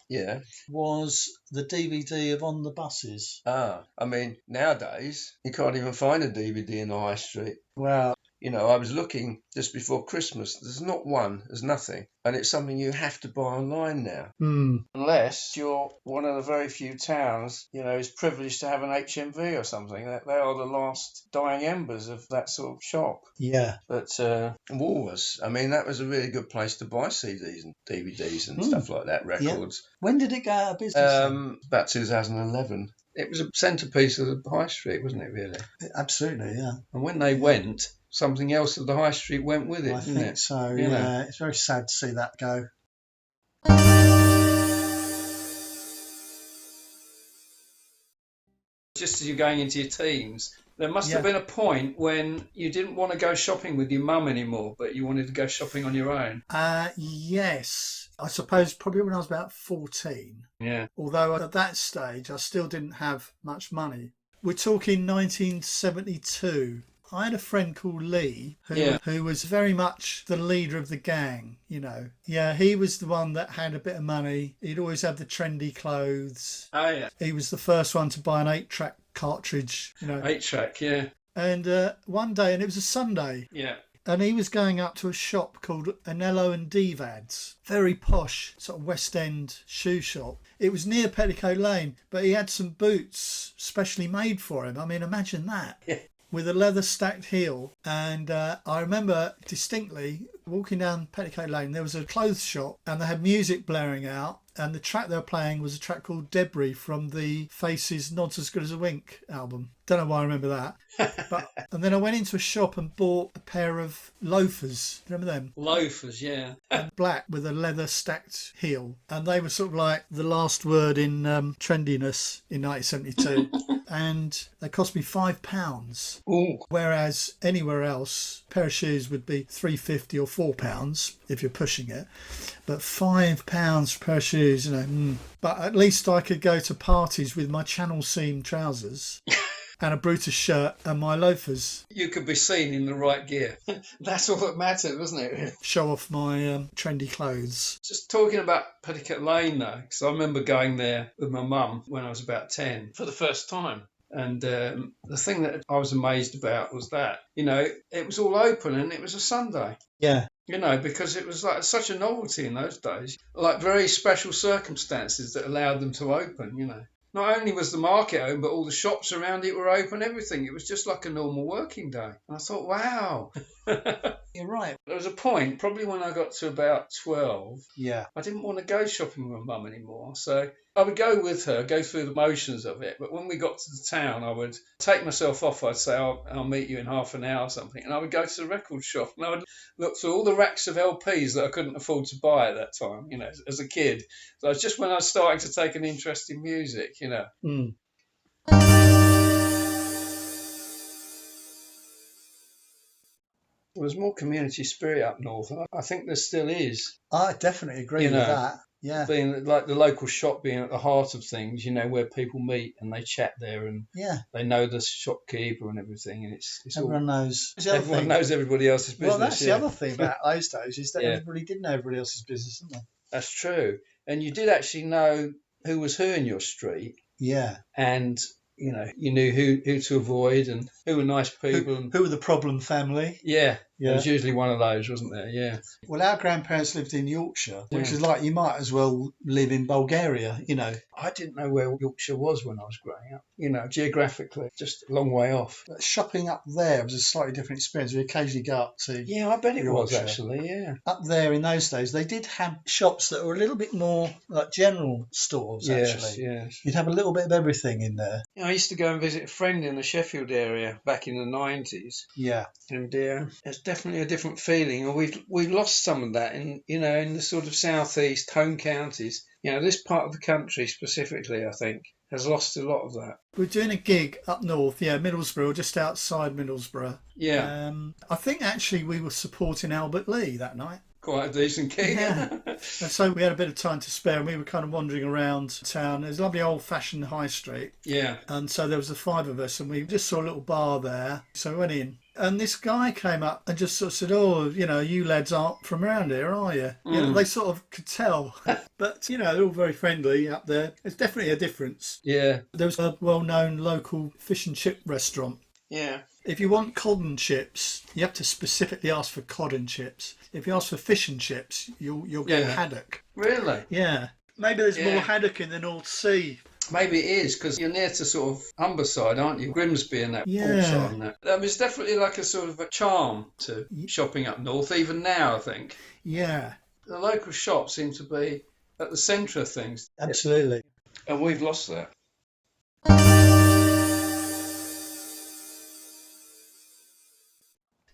S4: was the DVD of On the Buses.
S6: I mean, nowadays, you can't even find a DVD in the high street.
S4: Well,
S6: you know, I was looking just before Christmas. There's not one. There's nothing. And it's something you have to buy online now.
S3: Unless you're one of the very few towns, you know, is privileged to have an HMV or something. They are the last dying embers of that sort of shop.
S4: Yeah.
S6: But Woolworths, I mean, that was a really good place to buy CDs and DVDs and stuff like that, records.
S4: Yeah. When did it go out of business?
S6: About 2011.
S3: It was a centrepiece of the high street, wasn't it, really?
S4: Absolutely, yeah.
S3: And when they went, something else of the high street went with it,
S4: I
S3: didn't
S4: think
S3: it?
S4: so,
S3: You
S4: yeah.
S3: know.
S4: It's very sad to see that go.
S3: Just as you're going into your teens, there must have been a point when you didn't want to go shopping with your mum anymore, but you wanted to go shopping on your own.
S5: Yes. I suppose probably when I was about 14.
S3: Yeah.
S5: Although at that stage, I still didn't have much money. We're talking 1972. I had a friend called Lee who was very much the leader of the gang, you know. Yeah, he was the one that had a bit of money. He'd always have the trendy clothes.
S3: Oh, yeah.
S5: He was the first one to buy an 8-track cartridge, you know.
S3: 8-track, yeah.
S5: And one day, and it was a Sunday.
S3: Yeah.
S5: And he was going up to a shop called Anello and Divads. Very posh, sort of West End shoe shop. It was near Petticoat Lane, but he had some boots specially made for him. I mean, imagine that.
S3: Yeah.
S5: With a leather stacked heel. And I remember distinctly walking down Petticoat Lane, there was a clothes shop and they had music blaring out. And the track they were playing was a track called Debris from the Faces Nods as Good as a Wink album. Don't know why I remember that. And then I went into a shop and bought a pair of loafers. Remember them?
S3: Loafers, yeah.
S5: And black with a leather stacked heel. And they were sort of like the last word in trendiness in 1972. And they cost me £5.
S3: Ooh.
S5: Whereas anywhere else, a pair of shoes would be £3.50 or £4 if you're pushing it. But £5 for a pair of shoes, you know. But at least I could go to parties with my channel seam trousers. and a Brutus shirt and my loafers.
S3: You could be seen in the right gear. That's all that mattered, wasn't it?
S5: Show off my trendy clothes.
S3: Just talking about Petticoat Lane, though, because I remember going there with my mum when I was about 10 for the first time. And the thing that I was amazed about was that, it was all open and it was a Sunday.
S4: Yeah.
S3: Because it was like such a novelty in those days, like very special circumstances that allowed them to open. Not only was the market open, but all the shops around it were open, everything. It was just like a normal working day. And I thought, wow.
S4: You're right.
S3: There was a point, probably when I got to about 12,
S4: Yeah.
S3: I didn't want to go shopping with my mum anymore. So I would go with her, go through the motions of it. But when we got to the town, I would take myself off. I'd say, I'll meet you in half an hour or something. And I would go to the record shop and I would look through all the racks of LPs that I couldn't afford to buy at that time, as a kid. So it was just when I was starting to take an interest in music,
S4: Mm.
S3: There was more community spirit up north. I think there still is.
S4: I definitely agree with that. Yeah.
S3: Being like the local shop being at the heart of things, where people meet and they chat there and they know the shopkeeper and everything, and it's
S4: everyone knows.
S3: Everyone knows everybody else's business.
S4: Well, that's the other thing about those days is that everybody did know everybody else's business, didn't they?
S3: That's true, and you did actually know who was who in your street.
S4: Yeah,
S3: and you knew who to avoid and who were nice people.
S4: Who were the problem family?
S3: Yeah. There was usually one of those, wasn't there? Yeah.
S4: Well, our grandparents lived in Yorkshire, which is like you might as well live in Bulgaria,
S3: I didn't know where Yorkshire was when I was growing up, geographically, just a long way off.
S4: But shopping up there was a slightly different experience. We occasionally go up to
S3: I bet it was
S4: Yorkshire.
S3: Actually, yeah.
S4: Up there in those days, they did have shops that were a little bit more like general stores, actually.
S3: Yes.
S4: You'd have a little bit of everything in there.
S3: I used to go and visit a friend in the Sheffield area back in the 90s.
S4: Yeah.
S3: And it's definitely a different feeling. And we've lost some of that in the sort of southeast home counties. This part of the country specifically, I think, has lost a lot of that.
S5: We're doing a gig up north, Middlesbrough, just outside Middlesbrough.
S3: Yeah.
S5: I think actually we were supporting Albert Lee that night.
S3: Quite a decent gig.
S5: Yeah. And so we had a bit of time to spare and we were kind of wandering around town. There's a lovely old-fashioned high street.
S3: Yeah.
S5: And so there was the 5 of us and we just saw a little bar there. So we went in. And this guy came up and just sort of said, you lads aren't from around here, are you? They sort of could tell. But, they're all very friendly up there. It's definitely a difference.
S3: Yeah.
S5: There was a well-known local fish and chip restaurant.
S3: Yeah.
S5: If you want cod and chips, you have to specifically ask for cod and chips. If you ask for fish and chips, you'll get haddock.
S3: Really?
S5: Yeah. Maybe there's more haddock in the North Sea.
S3: Maybe it is, because you're near to sort of Humberside, aren't you? Grimsby and that.
S5: Yeah.
S3: And that. There's definitely like a sort of a charm to shopping up north, even now, I think.
S5: Yeah.
S3: The local shops seem to be at the centre of things.
S4: Absolutely.
S3: And we've lost that.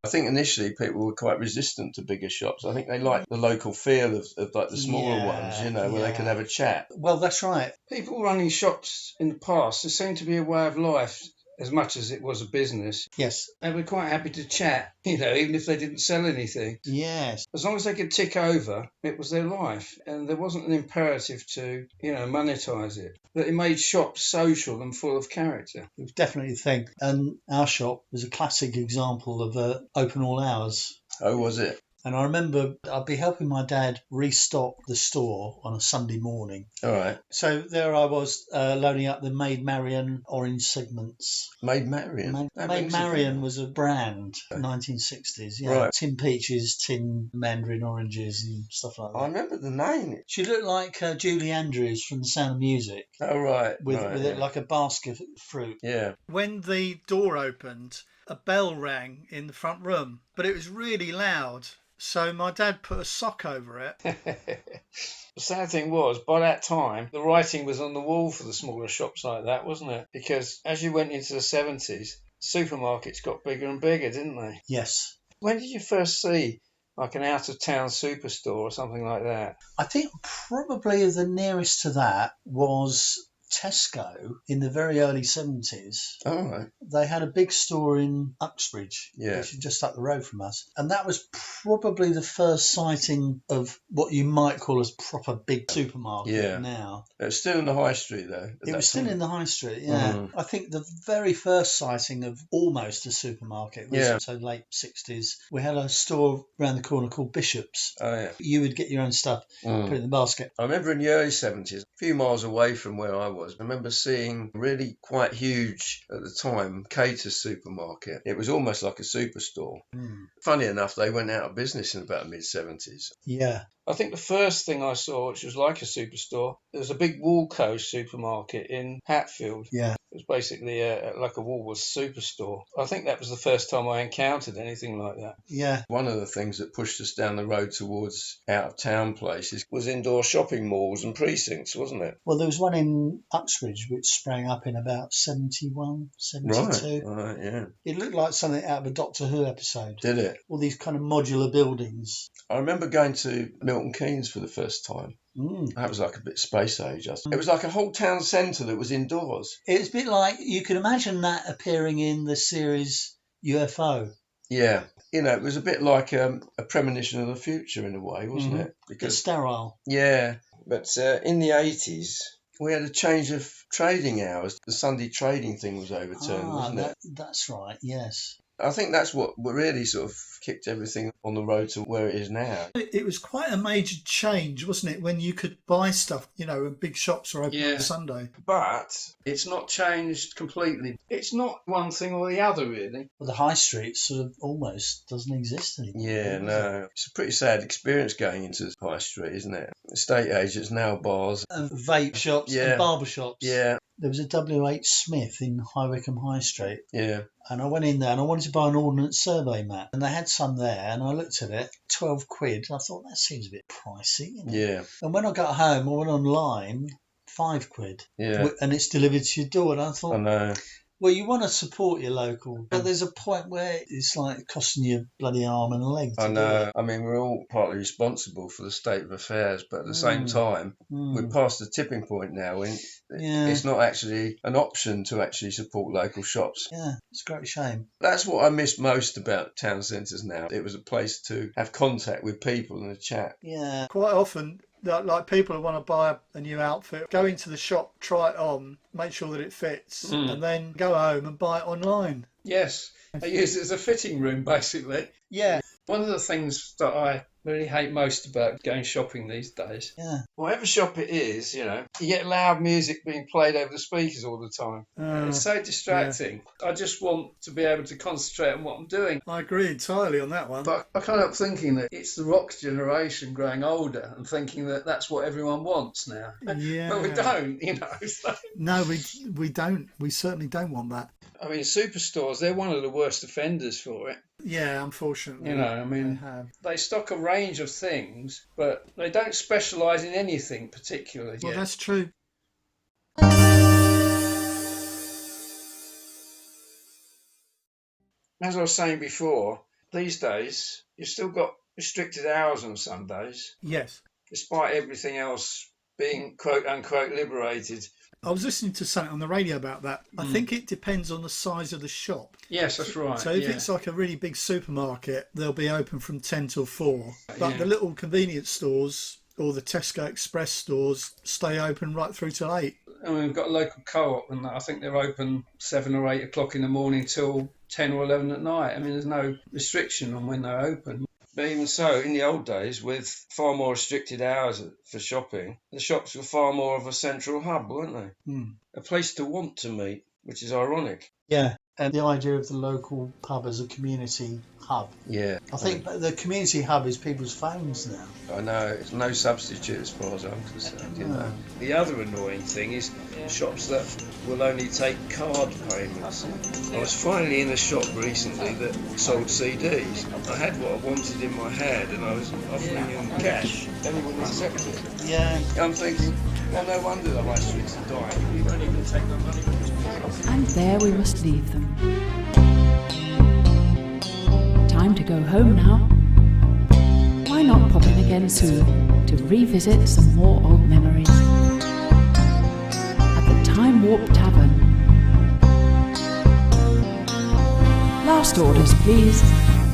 S6: I think initially people were quite resistant to bigger shops. I think they liked the local feel of like the smaller ones, where they could have a chat.
S4: Well, that's right.
S3: People running shops in the past, there seemed to be a way of life as much as it was a business.
S4: Yes.
S3: They were quite happy to chat, even if they didn't sell anything.
S4: Yes.
S3: As long as they could tick over, it was their life. And there wasn't an imperative to, monetize it. But it made shops social and full of character.
S4: It was definitely a thing. And our shop was a classic example of open all hours.
S6: Oh, was it?
S4: And I remember I'd be helping my dad restock the store on a Sunday morning.
S6: All right.
S4: So there I was loading up the Maid Marian orange segments.
S6: Maid Marian?
S4: Maid Marian was a brand, 1960s. Yeah.
S6: Right.
S4: Tin peaches, tin mandarin oranges and stuff like that.
S6: I remember the name.
S4: She looked like Julie Andrews from The Sound of Music.
S6: Oh, right.
S4: With it like a basket of fruit.
S6: Yeah.
S5: When the door opened, a bell rang in the front room, but it was really loud. So my dad put a sock over it.
S3: The sad thing was, by that time, the writing was on the wall for the smaller shops like that, wasn't it? Because as you went into the 70s, supermarkets got bigger and bigger, didn't they?
S4: Yes.
S3: When did you first see like an out-of-town superstore or something like that?
S4: I think probably the nearest to that was Tesco in the very early 70s.
S6: All right.
S4: They had a big store in Uxbridge,
S6: Yeah.
S4: which is just up the road from us. And that was probably the first sighting of what you might call a proper big supermarket now.
S6: It's still in the high street, though.
S4: It was still in the high street, yeah. I think the very first sighting of almost a supermarket was so late 60s. We had a store around the corner called Bishop's.
S6: Oh, yeah.
S4: You would get your own stuff, put it in the basket.
S6: I remember in the early 70s, a few miles away from where I was, I remember seeing really quite huge, at the time, Cater's supermarket. It was almost like a superstore. Funny enough, they went out of business in about the mid-70s.
S4: Yeah.
S3: I think the first thing I saw, which was like a superstore, there was a big Woolco supermarket in Hatfield.
S4: Yeah.
S3: It was basically like a Woolworths superstore. I think that was the first time I encountered anything like that.
S4: Yeah.
S6: One of the things that pushed us down the road towards out-of-town places was indoor shopping malls and precincts, wasn't it?
S4: Well, there was one in Uxbridge which sprang up in about 71, 72.
S6: Right, yeah.
S4: It looked like something out of a Doctor Who episode.
S6: Did it?
S4: All these kind of modular buildings.
S6: I remember going to Milton Keynes for the first time. That was like a bit space age. It was like a whole town centre that was indoors.
S4: It was a bit like, you can imagine that appearing in the series UFO.
S6: Yeah. You know, it was a bit like a premonition of the future in a way, wasn't it?
S4: Because it's sterile.
S6: Yeah. But in the 80s, we had a change of trading hours. The Sunday trading thing was overturned, wasn't it?
S4: That's right, yes.
S6: I think that's what really sort of kicked everything on the road to where it is now.
S5: It was quite a major change, wasn't it, when you could buy stuff, you know, and big shops were open on Sunday.
S3: But it's not changed completely. It's not one thing or the other, really.
S4: Well, the high street sort of almost doesn't exist anymore.
S6: Yeah, no. It's a pretty sad experience going into the high street, isn't it? Estate agents, now bars.
S4: And vape shops and barber shops.
S6: Yeah.
S4: There was a W.H. Smith in High Wycombe High Street.
S6: Yeah.
S4: And I went in there and I wanted to buy an ordnance survey map. And they had some there and I looked at it, 12 quid. I thought, that seems a bit pricey. You know?
S6: Yeah.
S4: And when I got home, I went online, 5 quid.
S6: Yeah.
S4: And it's delivered to your door. And I thought,
S6: I know.
S4: well, you want to support your local, but there's a point where it's like costing you a bloody arm and a leg.
S6: I know. I mean, we're all partly responsible for the state of affairs, but at the same time, we're past the tipping point now when it's not actually an option to actually support local shops.
S4: Yeah, it's a great shame.
S6: That's what I miss most about town centres now. It was a place to have contact with people and a chat.
S4: Yeah.
S5: Quite often, like people who want to buy a new outfit, go into the shop, try it on, make sure that it fits, and then go home and buy it online.
S3: Yes, I use it as a fitting room, basically.
S4: Yeah.
S3: One of the things that I really hate most about going shopping these days.
S4: Yeah.
S3: Whatever shop it is, you know, you get loud music being played over the speakers all the time. It's so distracting. Yeah. I just want to be able to concentrate on what I'm doing.
S5: I agree entirely on that one.
S3: But I can't help thinking that it's the rock generation growing older and thinking that that's what everyone wants now.
S5: Yeah.
S3: But we don't, you know. So.
S5: No, we don't. We certainly don't want that.
S3: I mean, superstores, they're one of the worst offenders for it.
S5: Yeah, unfortunately.
S3: You know, I mean, they stock a range of things, but they don't specialise in anything particularly.
S5: Well, that's true.
S3: As I was saying before, these days, you've still got restricted hours on Sundays.
S5: Yes.
S3: Despite everything else being quote-unquote liberated.
S5: I was listening to something on the radio about that. I think it depends on the size of the shop.
S3: Yes, that's right.
S5: So if it's like a really big supermarket, they'll be open from 10 till 4. But the little convenience stores or the Tesco Express stores stay open right through till 8.
S3: And we've got a local co-op, and I think they're open 7 or 8 o'clock in the morning till 10 or 11 at night. I mean, there's no restriction on when they're open. But even so, in the old days, with far more restricted hours for shopping, the shops were far more of a central hub, weren't they? A place to want to meet, which is ironic.
S4: Yeah, and the idea of the local pub as a community hub.
S6: Yeah.
S4: I think the community hub is people's phones now.
S6: I know, it's no substitute as far as I'm concerned, you know.
S3: The other annoying thing is shops that will only take card payments. I was finally in a shop recently that sold CDs. I had what I wanted in my hand and I was offering them cash. Anyone accepted it.
S4: Yeah.
S3: I'm thinking, well, no wonder the high streets are dying. You won't even take the money.
S1: And there we must leave them. Time to go home now. Why not pop in again soon to revisit some more old memories? At the Last orders, please.